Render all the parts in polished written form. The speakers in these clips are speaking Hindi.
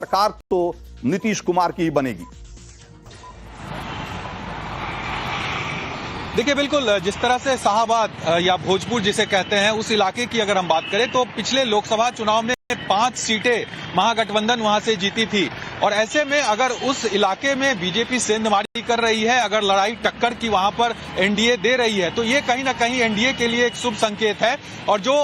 सरकार तो नीतीश कुमार की ही बनेगी। देखिए, बिल्कुल जिस तरह से शाहबाद या भोजपुर जिसे कहते हैं उस इलाके की अगर हम बात करें तो पिछले लोकसभा चुनाव में 5 सीटें महागठबंधन वहां से जीती थी। और ऐसे में अगर उस इलाके में बीजेपी सेंधमारी कर रही है, अगर लड़ाई टक्कर की वहां पर एनडीए दे रही है, तो ये कहीं ना कहीं एनडीए के लिए एक शुभ संकेत है। और जो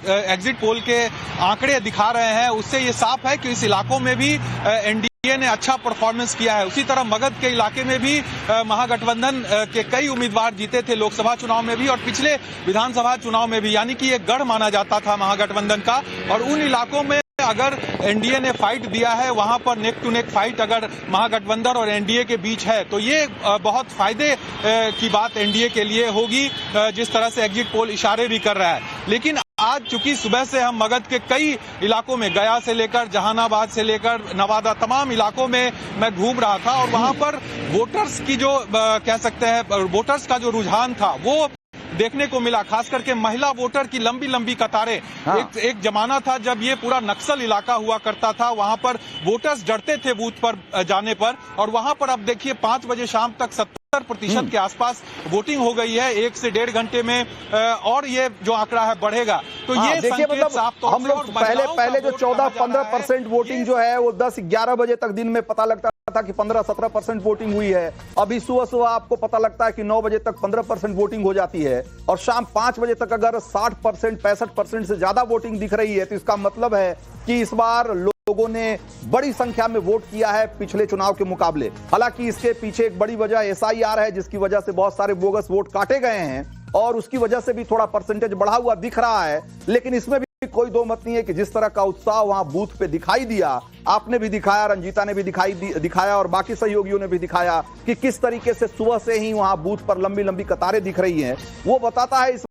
एग्जिट पोल के आंकड़े दिखा रहे हैं उससे ये साफ है कि इस इलाकों में भी एनडीए ने अच्छा परफॉर्मेंस किया है। उसी तरह मगध के इलाके में भी महागठबंधन के कई उम्मीदवार जीते थे लोकसभा चुनाव में भी और पिछले विधानसभा चुनाव में भी, यानी कि एक गढ़ माना जाता था महागठबंधन का। और उन इलाकों में अगर एनडीए ने फाइट दिया है, वहां पर नेक टू नेक फाइट अगर महागठबंधन और एनडीए के बीच है, तो ये बहुत फायदे की बात एनडीए के लिए होगी, जिस तरह से एग्जिट पोल इशारे भी कर रहा है। लेकिन आज चूंकि सुबह से हम मगध के कई इलाकों में, गया से लेकर जहानाबाद से लेकर नवादा, तमाम इलाकों में मैं घूम रहा था और वहां पर वोटर्स की जो कह सकते हैं वोटर्स का जो रुझान था वो देखने को मिला। खास करके महिला वोटर की लंबी लंबी कतारें। एक जमाना था जब ये पूरा नक्सल इलाका हुआ करता था, वहां पर वोटर्स डरते थे बूथ पर जाने पर, और वहां पर अब देखिए 5 बजे शाम तक 70% के आसपास वोटिंग हो गई है। 1 से 1.5 घंटे में और ये जो आंकड़ा है बढ़ेगा। तो ये संकेत साफ तौर हम लोग पहले जो 14-15% वोटिंग जो है वो 10-11 बजे तक दिन में पता लगता था कि 15-17% वोटिंग हुई है। अभी सुबह आपको पता लगता है कि 9 बजे तक 15% वोटिंग हो जाती है और शाम 5 बजे तक अगर 60%, 65% से ज्यादा वोटिंग दिख रही है, तो इसका मतलब है कि इस बार लोगों ने बड़ी संख्या में वोट किया है पिछले चुनाव के मुकाबले। हालांकि इसके पीछे एक बड़ी वजह एसआईआर है, जिसकी वजह से बहुत सारे बोगस वोट काटे गए हैं और उसकी वजह से भी थोड़ा परसेंटेज बढ़ा हुआ दिख रहा है। लेकिन इसमें भी कोई दो मत नहीं है कि जिस तरह का उत्साह वहां बूथ पे दिखाई दिया, आपने भी दिखाया, रंजीता ने भी दिखाया और बाकी सहयोगियों ने भी दिखाया कि किस तरीके से सुबह से ही वहां बूथ पर लंबी लंबी कतारें दिख रही हैं। वो बताता है इस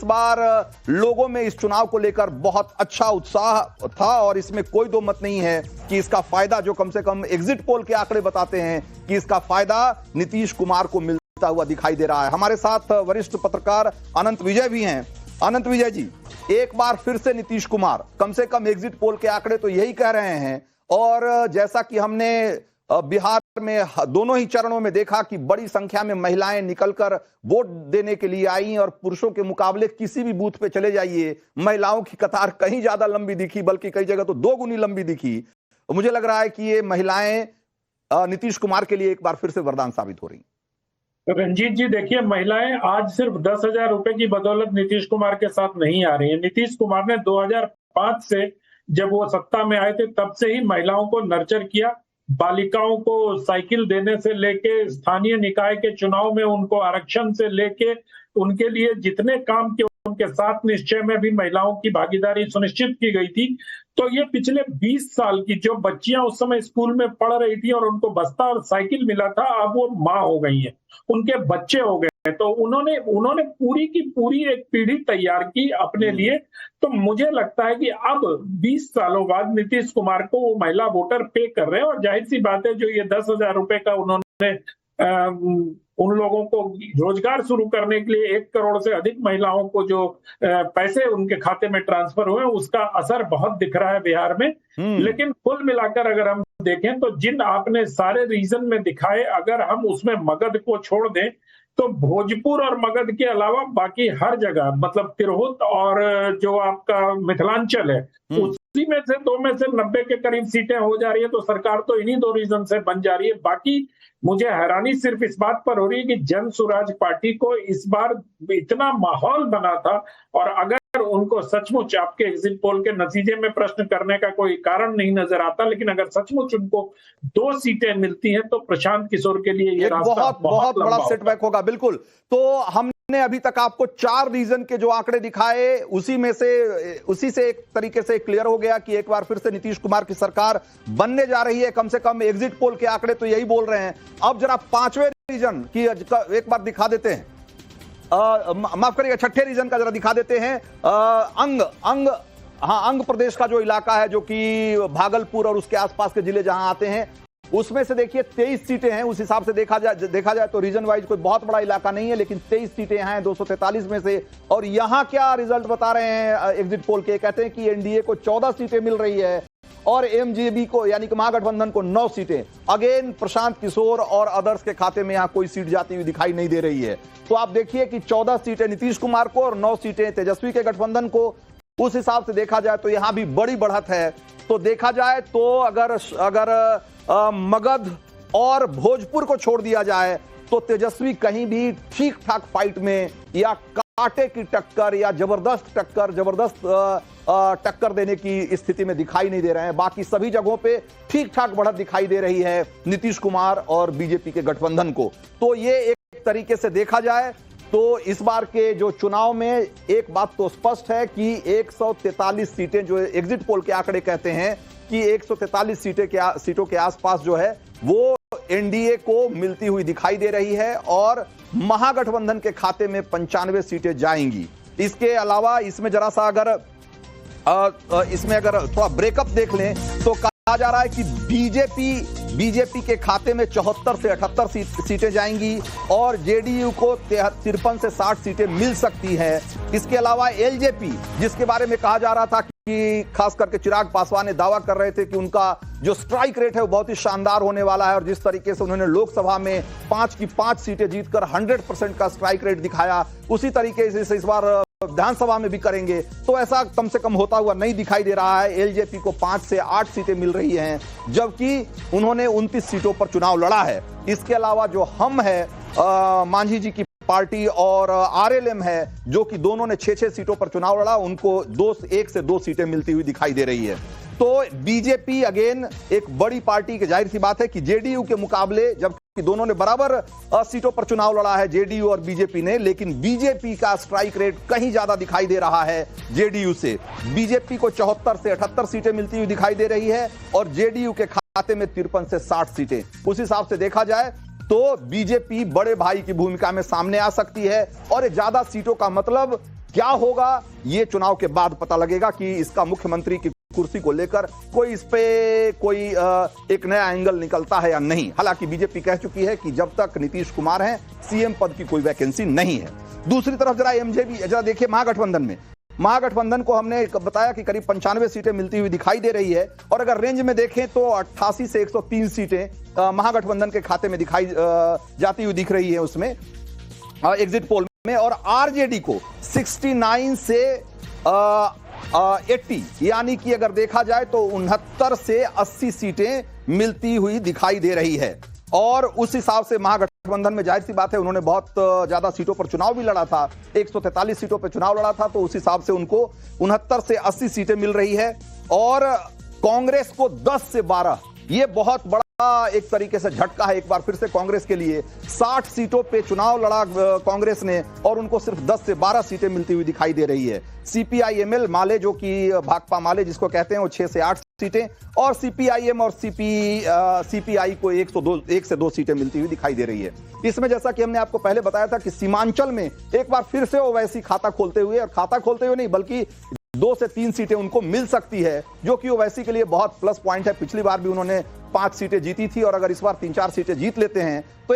बार लोगों में इस चुनाव को लेकर बहुत अच्छा उत्साह था और इसमें कोई दो मत नहीं है कि इसका फायदा, जो कम से कम एग्जिट पोल के आंकड़े बताते हैं कि इसका फायदा नीतीश कुमार को मिलता हुआ दिखाई दे रहा है। हमारे साथ वरिष्ठ पत्रकार अनंत विजय भी हैं। अनंत विजय जी, एक बार फिर से नीतीश कुमार, कम से कम एग्जिट पोल के आंकड़े तो यही कह रहे हैं, और जैसा कि हमने बिहार में दोनों ही चरणों में देखा कि बड़ी संख्या में महिलाएं निकलकर वोट देने के लिए आई और पुरुषों के मुकाबले किसी भी बूथ पे चले जाइए, महिलाओं की कतार कहीं ज्यादा लंबी दिखी, बल्कि कई जगह तो 2 गुनी लंबी दिखी। मुझे लग रहा है कि ये महिलाएं नीतीश कुमार के लिए एक बार फिर से वरदान साबित हो रही। रंजीत जी, देखिए, महिलाएं आज सिर्फ 10,000 रुपए की बदौलत नीतीश कुमार के साथ नहीं आ रही है। नीतीश कुमार ने 2005 से, जब वो सत्ता में आए थे, तब से ही महिलाओं को नर्चर किया। बालिकाओं को साइकिल देने से लेके, स्थानीय निकाय के चुनाव में उनको आरक्षण से लेके, उनके लिए जितने काम किए, उनके साथ निश्चय में भी महिलाओं की भागीदारी सुनिश्चित की गई थी। तो ये पिछले 20 साल की जो बच्चियां उस समय स्कूल में पढ़ रही थी और उनको बस्ता और साइकिल मिला था, अब वो माँ हो गई हैं, उनके बच्चे हो गए हैं। तो उन्होंने पूरी की पूरी एक पीढ़ी तैयार की अपने लिए। तो मुझे लगता है कि अब 20 सालों बाद नीतीश कुमार को वो महिला वोटर पे कर रहे हैं। और जाहिर सी बात है, जो ये 10,000 रुपए का उन्होंने उन लोगों को रोजगार शुरू करने के लिए 1 करोड़ से अधिक महिलाओं को जो पैसे उनके खाते में ट्रांसफर हुए, उसका असर बहुत दिख रहा है बिहार में। लेकिन कुल मिलाकर अगर हम देखें तो जिन आपने सारे रीजन में दिखाए, अगर हम उसमें मगध को छोड़ दें तो भोजपुर और मगध के अलावा बाकी हर जगह, मतलब तिरहुत और जो आपका मिथिलांचल है, उसी में से 2 में से 90 के करीब सीटें हो जा रही है। तो सरकार तो इन्हीं 2 रीजन से बन जा रही है। बाकी मुझे हैरानी सिर्फ इस बात पर हो रही है कि जन स्वराज पार्टी को इस बार इतना माहौल बना था, और अगर उनको सचमुच, आपके एग्जिट पोल के नतीजे में प्रश्न करने का कोई कारण नहीं नजर आता, लेकिन अगर सचमुच उनको 2 सीटें मिलती हैं तो प्रशांत किशोर के लिए ये रास्ता बहुत बड़ा सेटबैक होगा। बिल्कुल। तो हमने अभी तक आपको 4 रीजन के जो आंकड़े दिखाए, उसी से एक तरीके से क्लियर हो गया कि एक बार फिर से नीतीश कुमार की सरकार बनने जा रही है। कम से कम एग्जिट पोल के आंकड़े तो यही बोल रहे हैं। अब जरा 5वें रीजन की एक बार दिखा देते हैं, माफ करिएगा, 6ठे रीजन का जरा दिखा देते हैं। अंग प्रदेश का जो इलाका है, जो कि भागलपुर और उसके आसपास के जिले जहां आते हैं, उसमें से देखिए 23 सीटें हैं। उस हिसाब से देखा जाए तो रीजन वाइज कोई बहुत बड़ा इलाका नहीं है, लेकिन 23 सीटें हैं 243 में से। और यहां क्या रिजल्ट बता रहे हैं एग्जिट पोल के? कहते हैं कि एनडीए को 14 सीटें मिल रही है और एमजेबी को यानी कि महागठबंधन को 9 सीटें। अगेन प्रशांत किशोर और अदर्स के खाते में यहां कोई सीट जाती हुई दिखाई नहीं दे रही है। तो आप देखिए कि 14 सीटें नीतीश कुमार को और 9 सीटें तेजस्वी के गठबंधन को। उस हिसाब से देखा जाए तो यहां भी बड़ी बढ़त है। तो देखा जाए तो अगर मगध और भोजपुर को छोड़ दिया जाए तो तेजस्वी कहीं भी ठीक ठाक फाइट में या कांटे की टक्कर या जबरदस्त टक्कर देने की स्थिति में दिखाई नहीं दे रहे हैं। बाकी सभी जगहों पे ठीक ठाक बढ़त दिखाई दे रही है नीतीश कुमार और बीजेपी के गठबंधन को। तो ये एक तरीके से देखा जाए तो इस बार के जो चुनाव में एक बात तो स्पष्ट है कि 143 सीटें जो एग्जिट पोल के आंकड़े कहते हैं कि 143 सीटों के आसपास जो है वो एनडीए को मिलती हुई दिखाई दे रही है और महागठबंधन के खाते में 95 सीटें जाएंगी। इसके अलावा इसमें जरा सा अगर थोड़ा ब्रेकअप देख लें तो कहा जा रहा है कि बीजेपी के खाते में 74 से 78 सीटें जाएंगी और जेडीयू को 53 से 60 सीटें मिल सकती हैं। इसके अलावा एलजेपी, जिसके बारे में कहा जा रहा था कि खास करके चिराग पासवान ने दावा कर रहे थे कि उनका जो स्ट्राइक रेट है वो बहुत ही शानदार होने वाला है और जिस तरीके से उन्होंने लोकसभा में 5 की 5 सीटें जीतकर 100% का स्ट्राइक रेट दिखाया, उसी तरीके से इस बार विधानसभा में भी करेंगे। तो ऐसा कम से कम होता हुआ नहीं दिखाई दे रहा है। एलजेपी को 5 से 8 सीटें मिल रही हैं जबकि उन्होंने 29 सीटों पर चुनाव लड़ा है। इसके अलावा जो हम है मांझी जी की पार्टी और आरएलएम है जो कि दोनों ने 6-6 सीटों पर चुनाव लड़ा, उनको 1 से 2 सीटें मिलती हुई दिखाई दे रही है। तो बीजेपी अगेन एक बड़ी पार्टी की जाहिर सी बात है कि जेडीयू के मुकाबले, जबकि दोनों ने बराबर सीटों पर चुनाव लड़ा है जेडीयू और बीजेपी ने, लेकिन बीजेपी का स्ट्राइक रेट कहीं ज्यादा दिखाई दे रहा है जेडीयू से। बीजेपी को 74 से 78 सीटें मिलती हुई दिखाई दे रही है और जेडीयू के खाते में 53 से 60 सीटें। उस हिसाब से देखा जाए तो बीजेपी बड़े भाई की भूमिका में सामने आ सकती है और ज्यादा सीटों का मतलब क्या होगा ये चुनाव के बाद पता लगेगा कि इसका मुख्यमंत्री की कुर्सी को लेकर कोई इस पे एक नया एंगल निकलता है या नहीं। हालांकि बीजेपी कह चुकी है कि जब तक नीतीश कुमार हैं सीएम पद की कोई वैकेंसी नहीं है। दूसरी तरफ जरा एमजेपी जरा देखिए, महागठबंधन को हमने बताया कि करीब 95 सीटें मिलती हुई दिखाई दे रही है और अगर रेंज में देखें तो 88 से 103 सीटें महागठबंधन के खाते में दिखाई जाती हुई दिख रही है उसमें एग्जिट पोल में, और आरजेडी को 69 से 80 यानी कि अगर देखा जाए तो 69 से 80 सीटें मिलती हुई दिखाई दे रही है। और उस हिसाब से महागठबंधन में जाहिर सी बात है उन्होंने बहुत ज्यादा सीटों पर चुनाव भी लड़ा था, 143 सीटों पर चुनाव लड़ा था, तो उस हिसाब से उनको 69 से 80 सीटें मिल रही है। और कांग्रेस को 10 से 12, ये बहुत बड़ा एक तरीके से झटका है एक बार फिर से कांग्रेस के लिए। 60 सीटों पे चुनाव लड़ा कांग्रेस ने और उनको सिर्फ 10 से 12 सीटें मिलती हुई दिखाई दे रही है। सीपीआईएमएल माले, जो कि भाकपा माले जिसको कहते हैं, वो 6 से 8 सीटें और सीपीआईएम और सीपीआई को 1 से 2 सीटें मिलती हुई दिखाई दे रही है। इसमें जैसा कि हमने आपको पहले बताया था कि सीमांचल में एक बार फिर से ओवैसी खाता खोलते हुए नहीं बल्कि 2 से 3 सीटें उनको मिल सकती है, जो कि ओवैसी के लिए बहुत प्लस पॉइंट है। पिछली बार भी उन्होंने 5 सीटें जीती थी और अगर इस बार 3-4 सीटें जीत लेते हैं तो